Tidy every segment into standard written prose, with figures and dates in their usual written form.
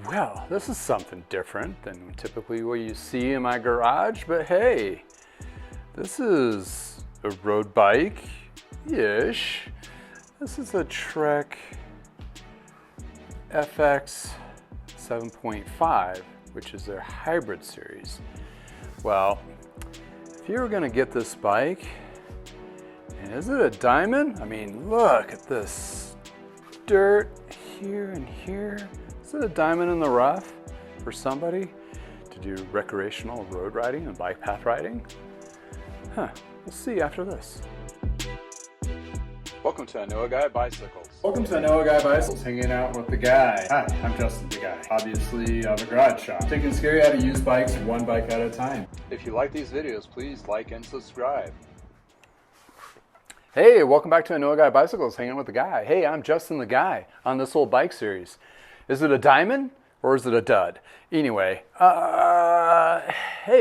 Well, this is something different than typically what you see in my garage, but hey, this is a road bike-ish. This is a Trek FX 7.5, which is their hybrid series. Well, if you were gonna get this bike, and is it a diamond? I mean, look at this dirt here and here. Is it a diamond in the rough for somebody to do recreational road riding and bike path riding? Huh, we'll see after this. Welcome to I Know a Guy Bicycles. Welcome to I Know a Guy Bicycles, hanging out with the guy. Hi, I'm Justin, the guy. Obviously, I have a garage shop. Taking scary how to use bikes one bike at a time. If you like these videos, please like and subscribe. Hey, welcome back to I Know a Guy Bicycles, hanging out with the guy. Hey, I'm Justin, the guy, on this old bike series. Is it a diamond or is it a dud? Anyway, hey, I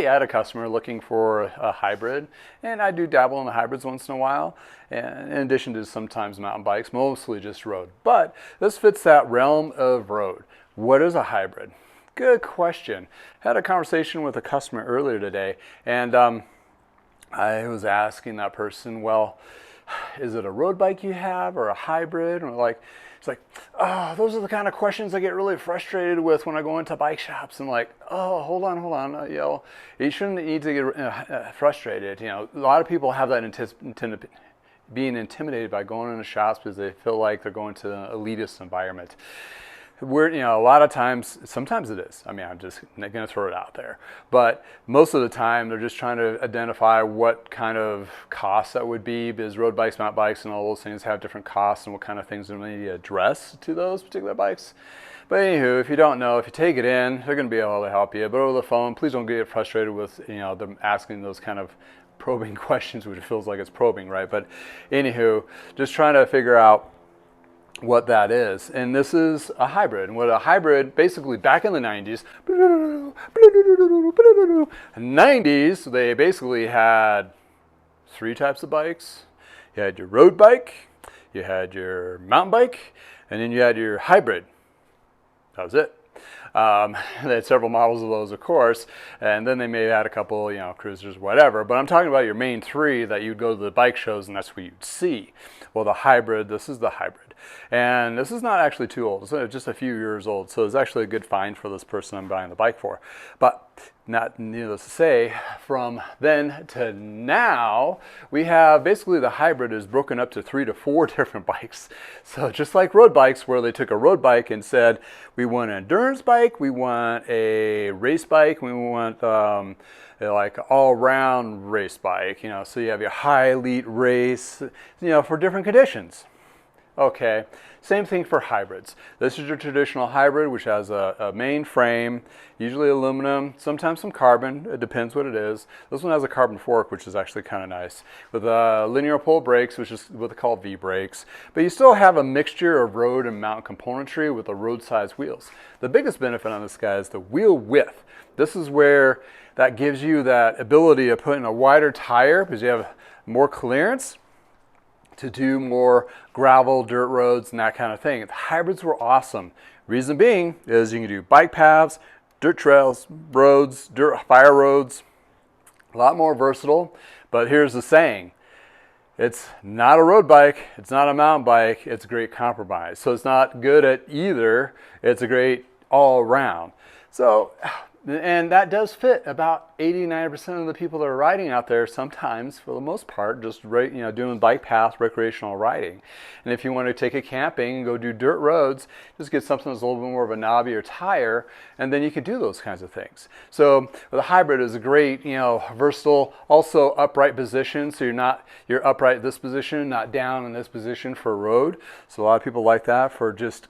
had a customer looking for a hybrid, and I do dabble in the hybrids once in a while, and in addition to sometimes mountain bikes, mostly just road. But this fits that realm of road. What is a hybrid? Good question. Had a conversation with a customer earlier today, and I was asking that person, well, is it a road bike you have or a hybrid? And it's like, oh, those are the kind of questions I get really frustrated with when I go into bike shops. And like, oh, hold on. You shouldn't need to get frustrated. A lot of people have that being intimidated by going into shops because they feel like they're going to an elitist environment. A lot of times, sometimes it is. I mean, I'm just going to throw it out there. But most of the time, they're just trying to identify what kind of costs that would be, because road bikes, mountain bikes, and all those things have different costs and what kind of things they need to address to those particular bikes. But anywho, if you don't know, if you take it in, they're going to be able to help you. But over the phone, please don't get frustrated with them asking those kind of probing questions, which feels like it's probing, right? But anywho, just trying to figure out what that is. And this is a hybrid. And what a hybrid, basically back in the 90s, they basically had three types of bikes. You had your road bike, you had your mountain bike, and then you had your hybrid. That was it. They had several models of those, of course, and then they may have had a couple, cruisers, whatever. But I'm talking about your main three that you'd go to the bike shows and that's what you'd see. Well, the hybrid, this is the hybrid. And this is not actually too old. It's just a few years old. So it's actually a good find for this person I'm buying the bike for. But not needless to say, from then to now, we have basically the hybrid is broken up to 3 to 4 different bikes. So just like road bikes, where they took a road bike and said, we want an endurance bike, we want a race bike, we want like all-round race bike. So you have your high elite race, for different conditions. Okay, same thing for hybrids. This is your traditional hybrid, which has a main frame, usually aluminum, sometimes some carbon. It depends what it is. This one has a carbon fork, which is actually kind of nice, with linear pull brakes, which is what they call V-brakes. But you still have a mixture of road and mountain componentry with the road-size wheels. The biggest benefit on this guy is the wheel width. This is where that gives you that ability of putting a wider tire because you have more clearance to do more gravel, dirt roads, and that kind of thing. The hybrids were awesome. Reason being is you can do bike paths, dirt trails, roads, fire roads, a lot more versatile. But here's the saying, it's not a road bike, it's not a mountain bike, it's a great compromise. So it's not good at either, it's a great all around. So, and that does fit about 80-90% of the people that are riding out there sometimes, for the most part, just doing bike path, recreational riding. And if you want to take it camping and go do dirt roads, just get something that's a little bit more of a knobbier tire, and then you can do those kinds of things. So the hybrid is a great, versatile, also upright position. So you're upright in this position, not down in this position for a road. So a lot of people like that for just,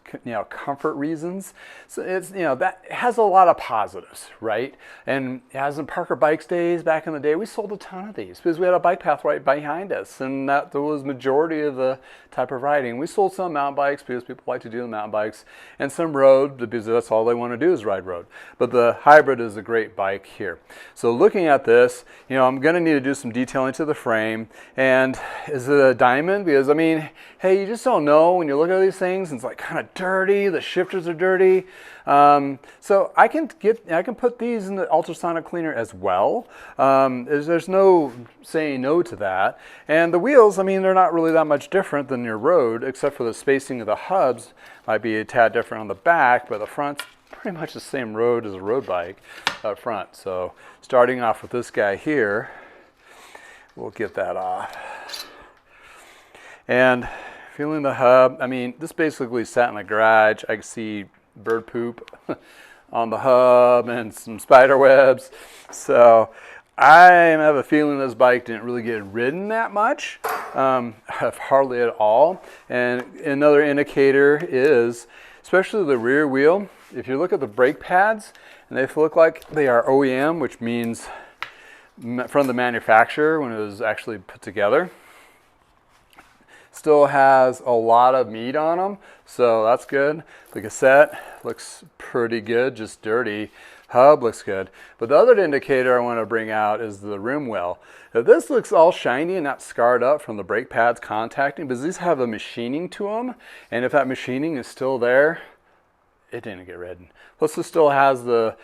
comfort reasons. So it's, that has a lot of positives, right? And it has Parker Bikes days back in the day, we sold a ton of these because we had a bike path right behind us, and that was majority of the type of riding. We sold some mountain bikes because people like to do the mountain bikes, and some road because that's all they want to do is ride road. But the hybrid is a great bike here. So looking at this, you know, I'm going to need to do some detailing to the frame. And is it a diamond? Because I mean, hey, you just don't know when you look at these things. It's like kind of dirty. The shifters are dirty. So I can put these in the ultrasonic cleaner as well. There's no saying no to that. And the wheels, I mean, they're not really that much different than your road, except for the spacing of the hubs might be a tad different on the back, but the front's pretty much the same road as a road bike up front. So starting off with this guy here, we'll get that off. And feeling the hub, I mean, this basically sat in the garage. I can see bird poop on the hub and some spider webs. So I have a feeling this bike didn't really get ridden that much, hardly at all. And another indicator is, especially the rear wheel, if you look at the brake pads and they look like they are OEM, which means from the manufacturer when it was actually put together, still has a lot of meat on them, so that's good. The cassette looks pretty good, just dirty. Hub looks good. But the other indicator I want to bring out is the rim well. Now this looks all shiny and not scarred up from the brake pads contacting, because these have a machining to them, and if that machining is still there, it didn't get ridden. Plus this still has the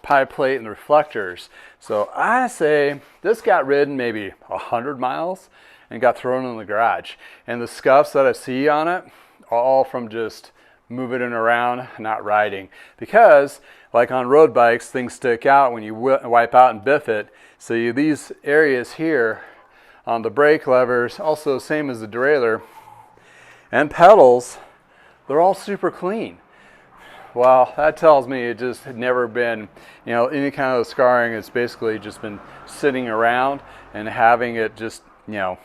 pie plate and the reflectors. So I say this got ridden maybe 100 miles and got thrown in the garage. And the scuffs that I see on it are all from just moving it around, not riding. Because, like on road bikes, things stick out when you wipe out and biff it. So these areas here on the brake levers, also same as the derailleur, and pedals, they're all super clean. Well, that tells me it just had never been, you know, any kind of scarring. It's basically just been sitting around and having it just, you know,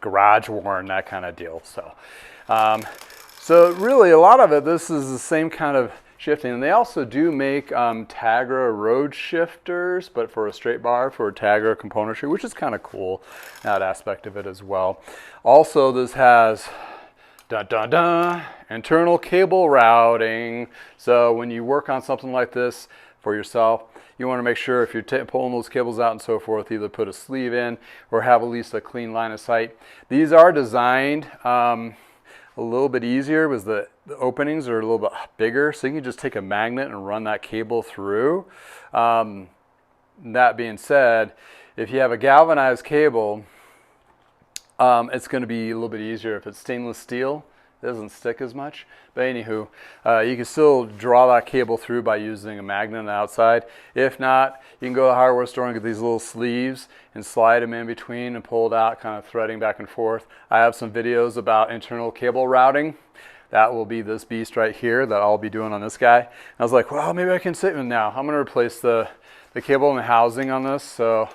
garage worn, that kind of deal. So really a lot of it, this is the same kind of shifting. And they also do make Tagra road shifters, but for a straight bar for Tagra componentry, which is kind of cool, that aspect of it as well. Also, this has internal cable routing. So when you work on something like this for yourself, you want to make sure if you're pulling those cables out and so forth, either put a sleeve in or have at least a clean line of sight. These are designed a little bit easier because the openings are a little bit bigger, so you can just take a magnet and run that cable through. That being said, if you have a galvanized cable, it's going to be a little bit easier. If it's stainless steel, it doesn't stick as much. But anywho, you can still draw that cable through by using a magnet on the outside. If not, you can go to the hardware store and get these little sleeves and slide them in between and pull it out, kind of threading back and forth. I have some videos about internal cable routing. That will be this beast right here that I'll be doing on this guy. And I was like, well, maybe I can sit with now. I'm going to replace the cable and the housing on this, so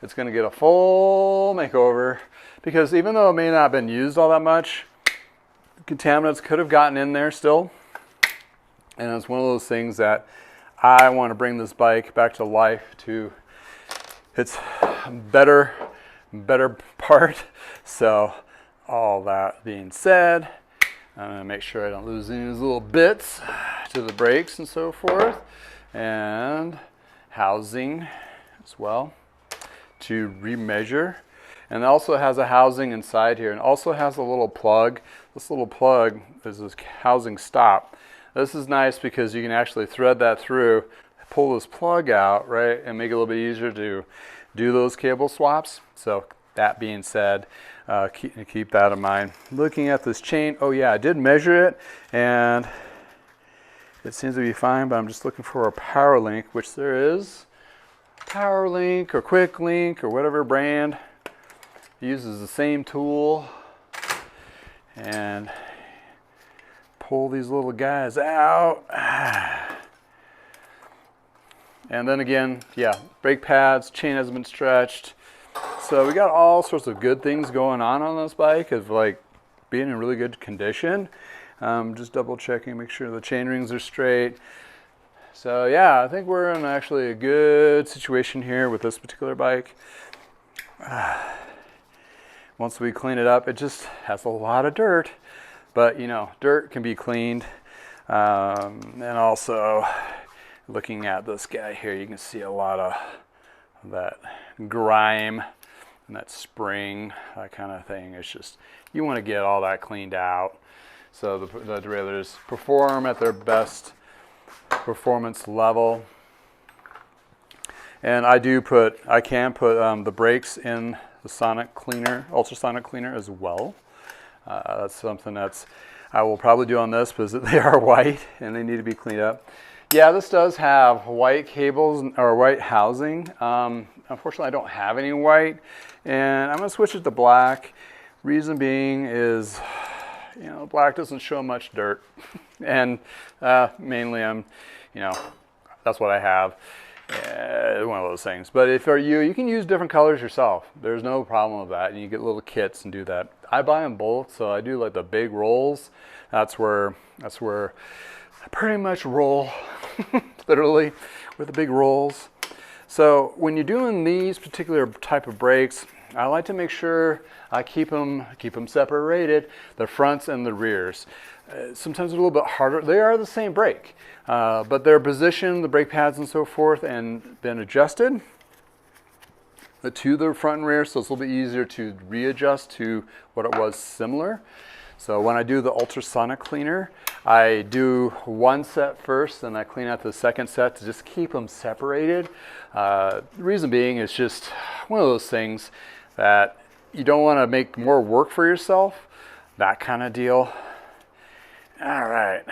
it's going to get a full makeover. Because even though it may not have been used all that much, contaminants could have gotten in there still. And it's one of those things that I want to bring this bike back to life, to its better part. So all that being said, I'm going to make sure I don't lose any of these little bits to the brakes and so forth. And housing as well to remeasure. And it also has a housing inside here, and also has a little plug. This little plug is this housing stop. This is nice because you can actually thread that through, pull this plug out, right, and make it a little bit easier to do those cable swaps. So that being said, keep that in mind. Looking at this chain, oh yeah, I did measure it, and it seems to be fine, but I'm just looking for a power link, which there is. Power link or quick link or whatever brand uses the same tool, and pull these little guys out. And then again, yeah, brake pads, chain hasn't been stretched. So we got all sorts of good things going on this bike, of like being in really good condition. Just double checking, make sure the chain rings are straight. So yeah, I think we're in actually a good situation here with this particular bike. Once we clean it up, it just has a lot of dirt, but you know, dirt can be cleaned. And also looking at this guy here, you can see a lot of that grime and that spring, that kind of thing. It's just, you want to get all that cleaned out so the derailleurs perform at their best performance level. And I can put the brakes in the sonic cleaner, ultrasonic cleaner as well. That's something I will probably do on this because they are white and they need to be cleaned up. Yeah, this does have white cables or white housing. Unfortunately, I don't have any white, and I'm gonna switch it to black. Reason being is, you know, black doesn't show much dirt, and mainly that's what I have. One of those things. But if you can use different colors yourself. There's no problem with that, and you get little kits and do that. I buy them both, so I do like the big rolls. That's where I pretty much roll, literally, with the big rolls. So when you're doing these particular type of brakes, I like to make sure I keep them separated, the fronts and the rears. Sometimes it's a little bit harder. They are the same brake, but they're positioned, the brake pads and so forth, and been adjusted to the front and rear, so it's a little bit easier to readjust to what it was similar. So when I do the ultrasonic cleaner, I do one set first, and I clean out the second set to just keep them separated. The reason being is just one of those things that you don't want to make more work for yourself, that kind of deal. All right,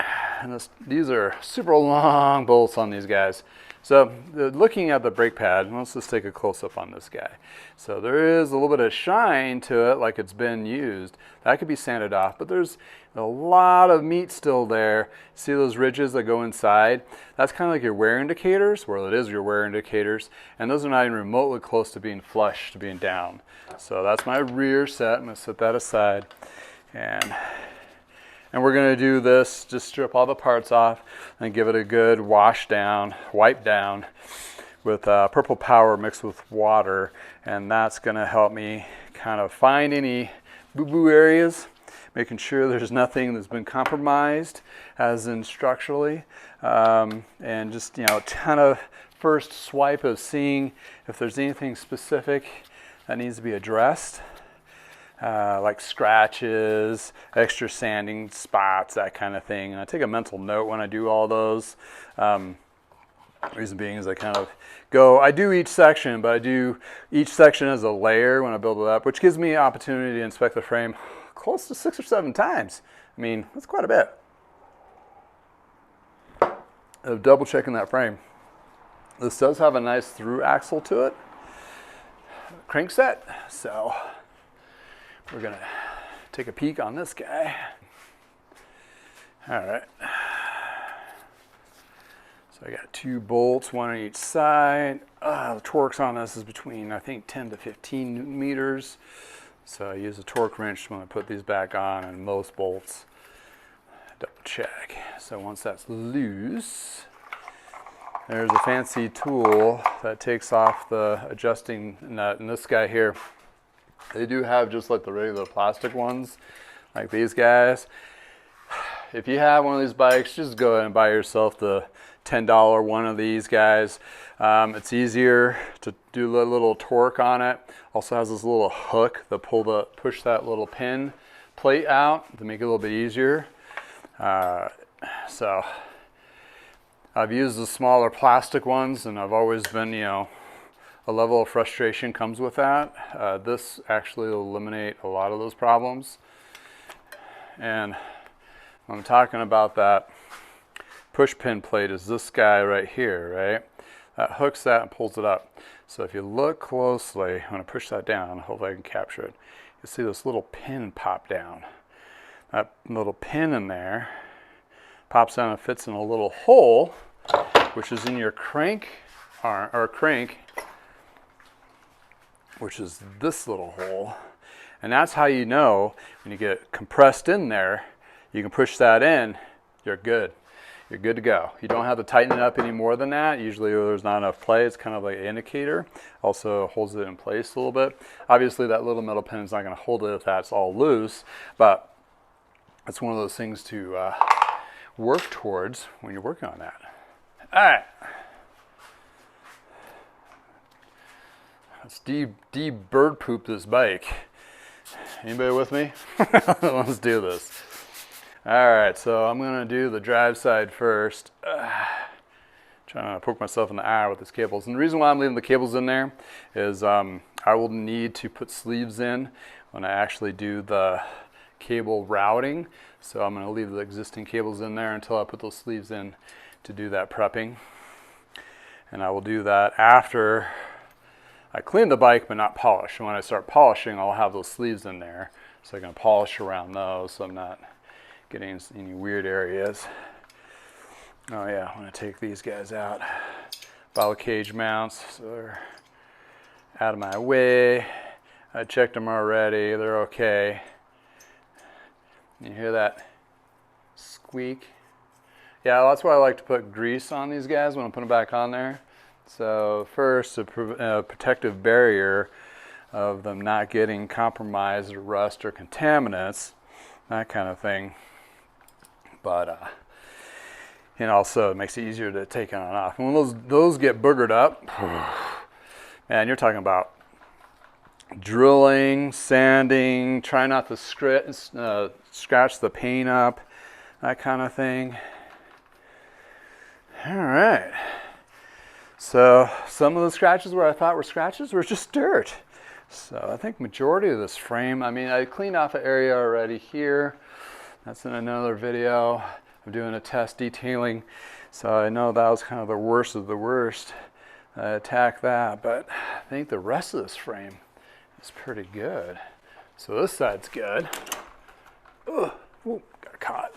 and these are super long bolts on these guys. So looking at the brake pad, let's just take a close-up on this guy. So there is a little bit of shine to it, like it's been used. That could be sanded off, but there's a lot of meat still there. See those ridges that go inside? That's kind of like your wear indicators. Well, it is your wear indicators, and those are not even remotely close to being flush, to being down. So that's my rear set. I'm gonna set that aside, and we're going to do this, just strip all the parts off and give it a good wash down, wipe down with Purple Power mixed with water. And that's going to help me kind of find any boo-boo areas, making sure there's nothing that's been compromised, as in structurally. And just, you know, kind of first swipe of seeing if there's anything specific that needs to be addressed. Like scratches, extra sanding spots, that kind of thing. And I take a mental note when I do all those. Reason being is I do each section, but I do each section as a layer when I build it up, which gives me an opportunity to inspect the frame close to 6 or 7 times. I mean, that's quite a bit of double checking that frame. This does have a nice through axle to it, crank set, so we're gonna take a peek on this guy. All right. So I got 2 bolts, 1 on each side. The torques on this is between, I think, 10 to 15 Newton meters. So I use a torque wrench when I put these back on, and most bolts, double check. So once that's loose, there's a fancy tool that takes off the adjusting nut. And this guy here, they do have just like the regular plastic ones, like these guys. If you have one of these bikes, just go ahead and buy yourself the $10 one of these guys. It's easier to do a little torque on it. Also has this little hook that push that little pin plate out to make it a little bit easier. So I've used the smaller plastic ones, and I've always been, you know, a level of frustration comes with that. This actually will eliminate a lot of those problems. And when I'm talking about that push pin plate is this guy right here, right? That hooks that and pulls it up. So if you look closely, I'm gonna push that down, hopefully I can capture it. You see this little pin pop down. That little pin in there pops down and fits in a little hole, which is in your crank arm, or crank, which is this little hole. And that's how you know when you get compressed in there, you can push that in, you're good. you're good to go. You don't have to tighten it up any more than that. Usually there's not enough play. It's kind of like an indicator. Also holds it in place a little bit. Obviously that little metal pin is not going to hold it if that's all loose, but it's one of those things to work towards when you're working on that. All right. Let's de-bird poop this bike. Anybody with me? Let's do this. All right, so I'm gonna do the drive side first. Trying to poke myself in the eye with these cables. And the reason why I'm leaving the cables in there is I will need to put sleeves in when I actually do the cable routing. So I'm gonna leave the existing cables in there until I put those sleeves in to do that prepping. And I will do that after I clean the bike but not polish. And when I start polishing, I'll have those sleeves in there. So I can polish around those so I'm not getting any weird areas. Oh yeah, I'm gonna take these guys out. Bottle cage mounts, so they're out of my way. I checked them already, they're okay. You hear that squeak? Yeah, that's why I like to put grease on these guys when I put them back on there. So first, a protective barrier of them not getting compromised or rust or contaminants, that kind of thing. But and also it makes it easier to take on and off. And when those get boogered up, man, you're talking about drilling, sanding, try not to scratch the paint up, that kind of thing. All right. So some of the scratches where I thought were scratches were just dirt. So I think majority of this frame, I mean, I cleaned off an area already here. That's in another video. I'm doing a test detailing. So I know that was kind of the worst of the worst. I attacked that, but I think the rest of this frame is pretty good. So this side's good. Ugh, ooh, got caught.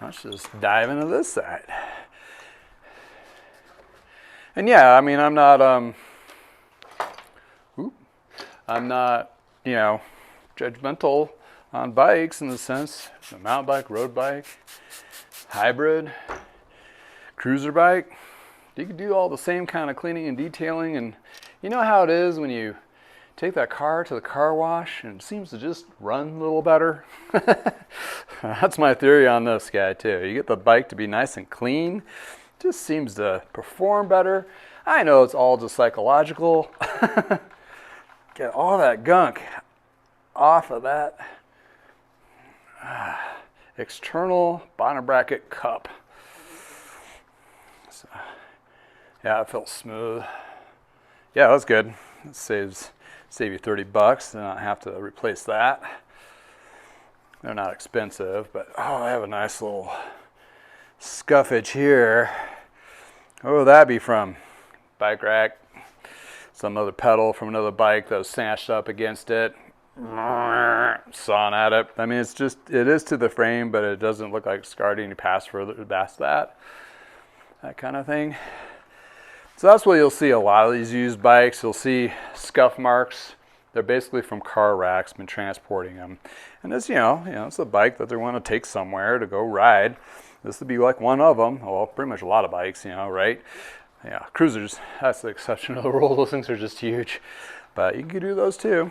Let's just dive into this side. And yeah, I mean, I'm not, you know, judgmental on bikes in the sense, a mountain bike, road bike, hybrid, cruiser bike. You can do all the same kind of cleaning and detailing, and you know how it is when you take that car to the car wash and it seems to just run a little better. That's my theory on this guy too. You get the bike to be nice and clean, just seems to perform better. I know it's all just psychological. Get all that gunk off of that external bottom bracket cup. So, yeah, it felt smooth. Yeah, that's good. It save you $30 and not have to replace that. They're not expensive, but oh, I have a nice little scuffage here. What would that be from? Bike rack, some other pedal from another bike that was snatched up against it. Sawing at it. I mean, it is to the frame, but it doesn't look like scarred any past that kind of thing. So that's what you'll see a lot of these used bikes. You'll see scuff marks. They're basically from car racks, been transporting them. And it's, you know, it's a bike that they want to take somewhere to go ride. This would be like one of them. Well, pretty much a lot of bikes, you know, right? Yeah, cruisers, that's the exception of the rule. Those things are just huge. But you can do those too.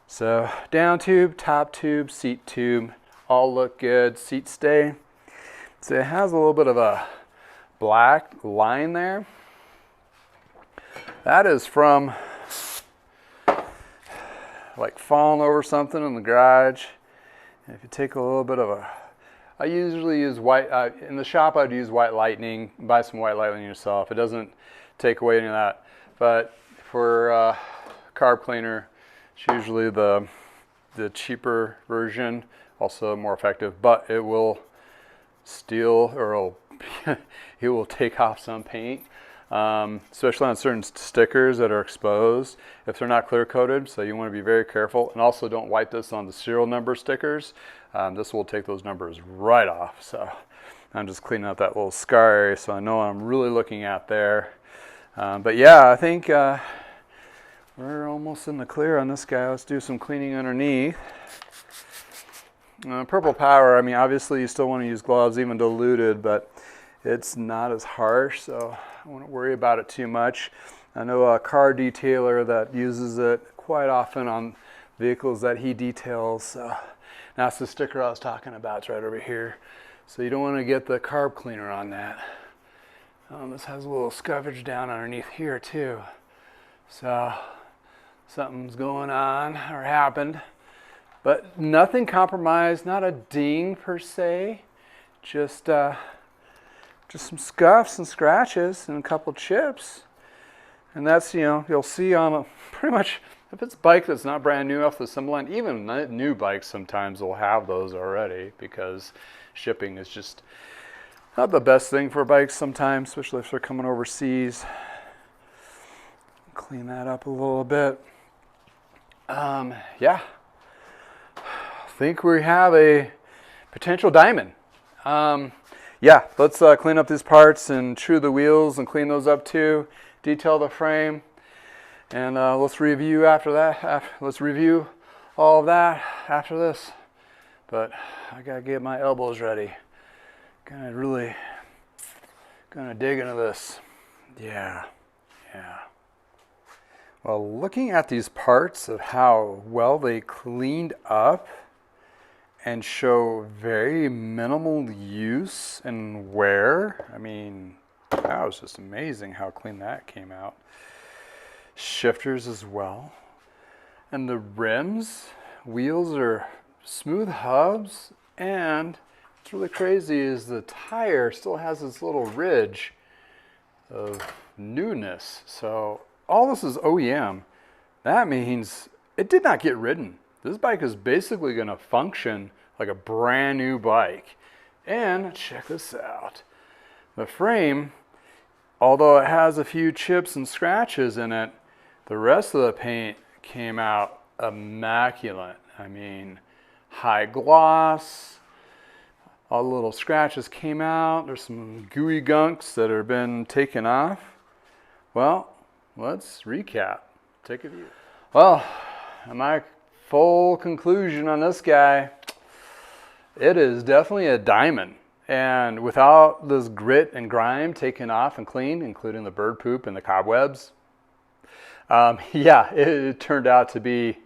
So down tube, top tube, seat tube, all look good. Seat stay. So it has a little bit of a black line there. That is from like falling over something in the garage. And if you take a little bit of I usually use white, in the shop I'd use white lightning, buy some white lightning yourself. It doesn't take away any of that. But for carb cleaner, it's usually the cheaper version, also more effective, but it will steal or it will take off some paint, especially on certain stickers that are exposed if they're not clear coated. So you want to be very careful, and also don't wipe this on the serial number stickers. This will take those numbers right off. So I'm just cleaning up that little scar area so I know what I'm really looking at there. But yeah, I think we're almost in the clear on this guy. Let's do some cleaning underneath. Purple Power, I mean, obviously you still want to use gloves, even diluted, but it's not as harsh, so I wouldn't worry about it too much. I know a car detailer that uses it quite often on vehicles that he details. So that's the sticker I was talking about. It's right over here. So you don't want to get the carb cleaner on that. This has a little scuffage down underneath here too. So something's going on or happened. But nothing compromised, not a ding per se, just some scuffs and scratches and a couple chips. And that's, you'll see on pretty much, if it's a bike that's not brand new off the assembly line, even new bikes sometimes will have those already because shipping is just not the best thing for bikes sometimes, especially if they're coming overseas. Clean that up a little bit. Yeah. I think we have a potential diamond. Yeah, let's clean up these parts and true the wheels and clean those up too. Detail the frame, and let's review after that. Let's review all of that after this. But I gotta get my elbows ready. Gonna dig into this. Yeah. Well, looking at these parts of how well they cleaned up and show very minimal use and wear. I mean, that was just amazing how clean that came out. Shifters as well. And the rims, wheels are smooth hubs, and what's really crazy is the tire still has this little ridge of newness. So all this is OEM. That means it did not get ridden. This bike is basically going to function like a brand new bike. And check this out. The frame, although it has a few chips and scratches in it, the rest of the paint came out immaculate. I mean, high gloss, all the little scratches came out. There's some gooey gunks that have been taken off. Well, let's recap. Take a view. Well, my full conclusion on this guy, it is definitely a diamond. And without this grit and grime taken off and cleaned, including the bird poop and the cobwebs, yeah, it turned out to be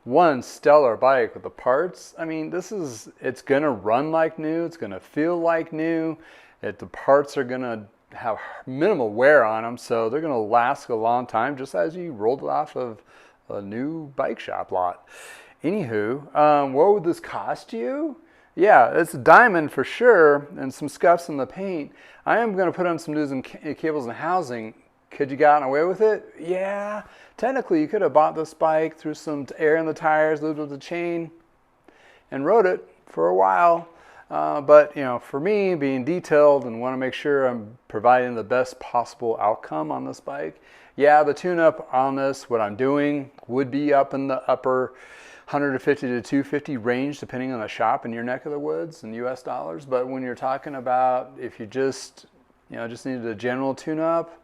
one stellar bike with the parts. I mean, it's going to run like new. It's going to feel like new. The parts are going to have minimal wear on them, so they're going to last a long time, just as you rolled it off of a new bike shop lot. Anywho, what would this cost you? Yeah, it's a diamond for sure, and some scuffs in the paint. I am going to put on some news and cables and housing. Could you gotten away with it? Yeah, technically you could have bought this bike, threw some air in the tires, lubed with the chain, and rode it for a while. But for me, being detailed and want to make sure I'm providing the best possible outcome on this bike, yeah, the tune-up on this, what I'm doing, would be up in the upper 150 to 250 range, depending on the shop in your neck of the woods in US dollars. But when you're talking about if you just needed a general tune-up,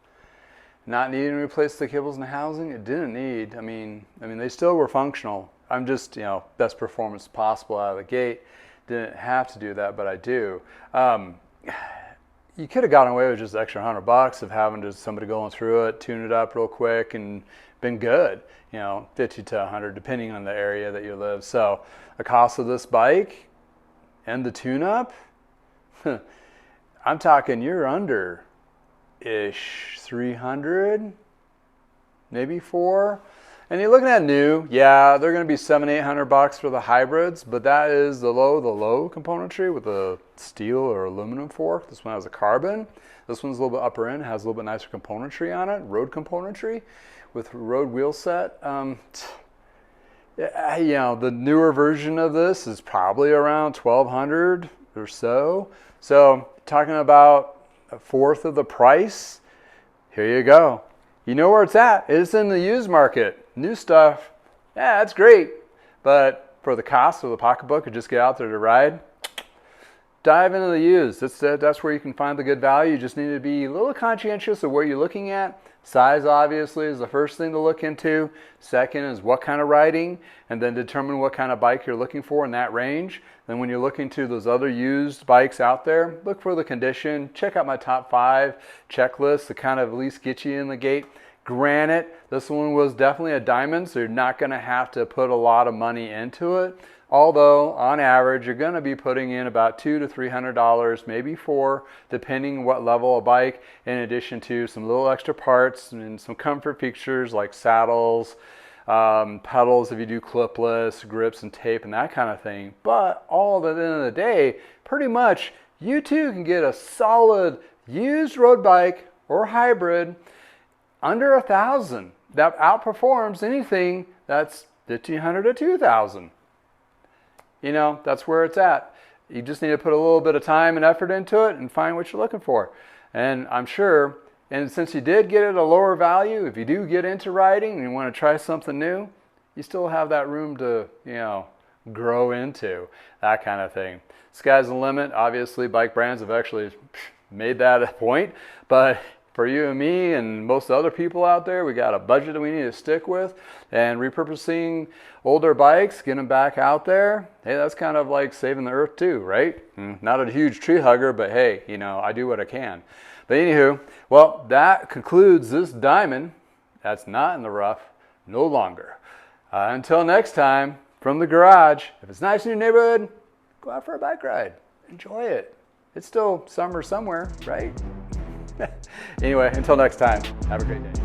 not needing to replace the cables and the housing, it didn't need. I mean, they still were functional. I'm just, best performance possible out of the gate. Didn't have to do that, but I do. You could have gotten away with just extra $100 of having just somebody going through it, tune it up real quick, and been good. 50 to 100, depending on the area that you live. So the cost of this bike and the tune-up, I'm talking you're under-ish 300, maybe 4. And you're looking at new, yeah, they're going to be $700-800 for the hybrids, but that is the low componentry with a steel or aluminum fork. This one has a carbon. This one's a little bit upper end, has a little bit nicer componentry on it, road componentry with road wheel set. The newer version of this is probably around $1,200 or so. So talking about a fourth of the price, here you go. You know where it's at. It's in the used market. New stuff, yeah, that's great. But for the cost of the pocketbook, or just get out there to ride, dive into the used. That's where you can find the good value. You just need to be a little conscientious of what you're looking at. Size obviously is the first thing to look into. Second is what kind of riding, and then determine what kind of bike you're looking for in that range. Then when you're looking to those other used bikes out there, look for the condition. Check out my top 5 checklist to kind of at least get you in the gate. Granted, this one was definitely a diamond, so you're not going to have to put a lot of money into it. Although, on average, you're going to be putting in about $200 to $300, maybe $400, depending what level of bike, in addition to some little extra parts and some comfort features like saddles, pedals if you do clipless, grips and tape and that kind of thing. But all at the end of the day, pretty much, you too can get a solid used road bike or hybrid under $1,000 that outperforms anything that's $1,500 to $2,000. You know, that's where it's at. You just need to put a little bit of time and effort into it and find what you're looking for. And I'm sure, and since you did get it at a lower value, if you do get into riding and you want to try something new, you still have that room to, you know, grow into, that kind of thing. Sky's the limit. Obviously, bike brands have actually made that a point, but for you and me and most other people out there, we got a budget that we need to stick with, and repurposing older bikes, getting them back out there, hey, that's kind of like saving the earth too, right? Not a huge tree hugger, but hey, you know, I do what I can. But anywho, well, that concludes this diamond that's not in the rough no longer. Until next time, from the garage, if it's nice in your neighborhood, go out for a bike ride. Enjoy it. It's still summer somewhere, right? Anyway, until next time, have a great day.